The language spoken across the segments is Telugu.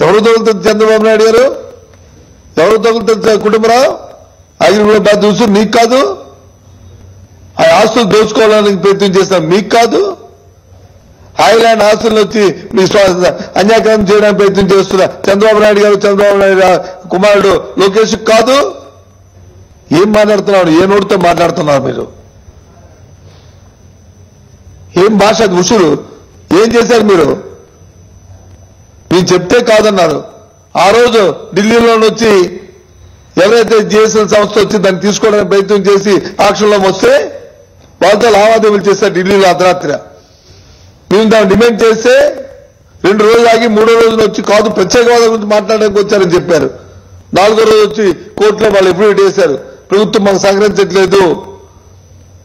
ఎవరు తగులుతుంది చంద్రబాబు నాయుడు గారు? ఎవరు తగులుతుంది కుటుంబరావు? అగ్రిగోల్డ్ బాధ్యత ఉసురు నీకు కాదు? ఆ ఆస్తులు దోచుకోవడానికి ప్రయత్నం చేస్తాం మీకు కాదు? హాయిలాండ్ ఆస్తులు వచ్చి మీ అన్యాక్రాంతం చేయడానికి ప్రయత్నం చేస్తున్న చంద్రబాబు నాయుడు గారు, చంద్రబాబు నాయుడు కుమారుడు లోకేష్ కాదు? ఏం మాట్లాడుతున్నారు? ఏ నోటితో మాట్లాడుతున్నారు మీరు? ఏం భాష ఉసురు? ఏం చేశారు మీరు? నేను చెప్తే కాదన్నారు. ఆ రోజు ఢిల్లీలో వచ్చి ఎవరైతే జిఎస్ఎల్ సంస్థ వచ్చి దాన్ని తీసుకోవడానికి ప్రయత్నం చేసి ఆక్షన్లో వస్తే వాళ్ళతో లావాదేవీలు చేశారు ఢిల్లీలో అర్ధరాత్రి. మేము దాన్ని డిమాండ్ చేస్తే 2 రోజులు ఆగి 3వ రోజున వచ్చి కాదు ప్రత్యేక హోదా గురించి మాట్లాడడానికి వచ్చారని చెప్పారు. 4వ రోజు వచ్చి కోర్టులో వాళ్ళు ఎఫిడవిట్ వేశారు, ప్రభుత్వం మాకు సహకరించట్లేదు,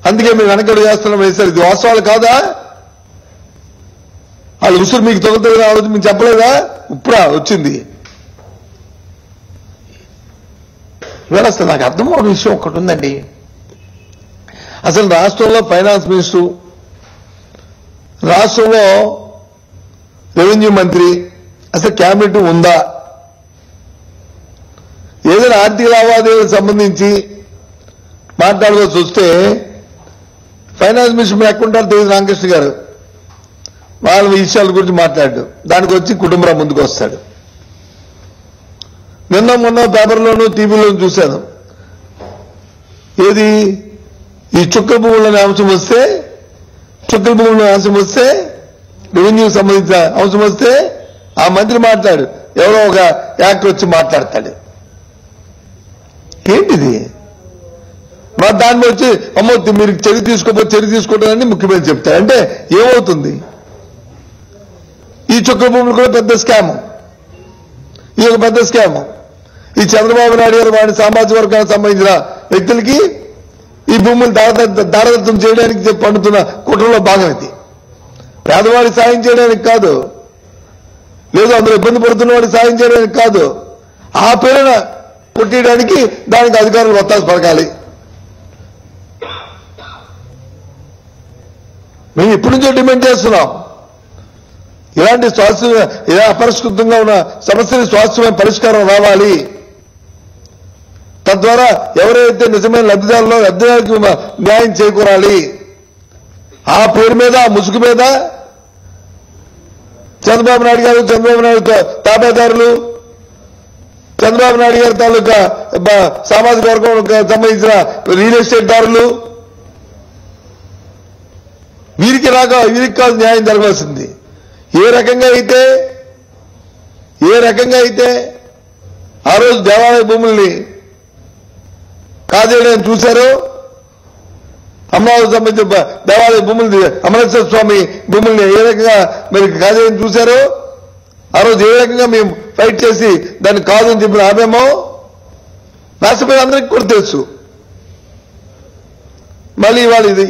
అందుకే మేము వెనకడు చేస్తున్నాం వేశారు. ఇది వాస్తవాలు కాదా? వాళ్ళు ఉసురు మీకు తొలగదు ఆ రోజు మీకు చెప్పలేదా? ఇప్పుడా వచ్చింది? ఇవాళ అసలు నాకు అర్థమవుతున్న విషయం ఒకటి ఉందండి. అసలు రాష్ట్రంలో ఫైనాన్స్ మినిస్టర్, రాష్ట్రంలో రెవెన్యూ మంత్రి, అసలు క్యాబినెట్ ఉందా? ఏదైనా ఆర్థిక లావాదేవీలకు సంబంధించి మాట్లాడవలసి వస్తే ఫైనాన్స్ మినిస్టర్ ఎక్కడుంటారు తెలియదు రామకృష్ణ గారు. వాళ్ళ విషయాల గురించి మాట్లాడు, దానికి వచ్చి కుటుంబరావు ముందుకు వస్తాడు. నిన్న మొన్న పేపర్లోనూ టీవీలోనూ చూశాను. ఏది ఈ చుక్కల భూములని అంశం వస్తే, చుక్కల భూముల అంశం వస్తే, రెవెన్యూకి సంబంధించిన అంశం వస్తే ఆ మంత్రి మాట్లాడు, ఎవరో ఒక యాక్టర్ వచ్చి మాట్లాడతాడు. ఏంటిది? మరి దాన్ని వచ్చి అమ్మో మీరు చర్య తీసుకోవటాన్ని ముఖ్యమంత్రి చెప్తారు. అంటే ఏమవుతుంది? ఈ చుక్కల భూములు కూడా పెద్ద స్కామ్, ఇది ఒక పెద్ద స్కామ్. ఈ చంద్రబాబు నాయుడు గారు వాడి సామాజిక వర్గానికి సంబంధించిన వ్యక్తులకి ఈ భూములు దారదత్తం చేయడానికి పండుతున్న కుట్రలో భాగం ఇది. పేదవాడికి సాయం చేయడానికి కాదు, లేదు అందులో ఇబ్బంది పడుతున్న వాడికి సాయం చేయడానికి కాదు, ఆ పేరున కొట్టేయడానికి దానికి అధికారులు ఒత్తాసు పలకాలి. మేము ఎప్పటి నుంచో డిమాండ్ చేస్తున్నాం. ఇలాంటి ఇలా అపరిష్కృతంగా ఉన్న సమస్యలు శాశ్వతమైన పరిష్కారం రావాలి. తద్వారా ఎవరైతే నిజమైన లబ్ధిదారులకు న్యాయం చేకూరాలి. ఆ పేరు మీద, ఆ ముసుగు మీద చంద్రబాబు నాయుడు గారు, చంద్రబాబు నాయుడు తాబేదారులు, చంద్రబాబు నాయుడు గారి తాలూకా సామాజిక వర్గం సంబంధించిన రియల్ ఎస్టేట్ దారులు, వీరికి కాదు న్యాయం జరగాల్సింది. ఏ రకంగా అయితే ఆ రోజు దేవాలయ భూముల్ని కాజేయడానికి చూశారో, అమరావతి సంబంధించిన దేవాలయ భూముల్ని, అమరేశ్వర స్వామి భూముల్ని ఏ రకంగా మీరు కాజేయని చూశారో, ఆ రోజు ఏ రకంగా మేము ఫైట్ చేసి దాన్ని కాదని చెప్పిన ఆపేమో రాష్ట్రపతి అందరికీ కూడా తెలుసు. మళ్ళీ ఇవాళ ఇది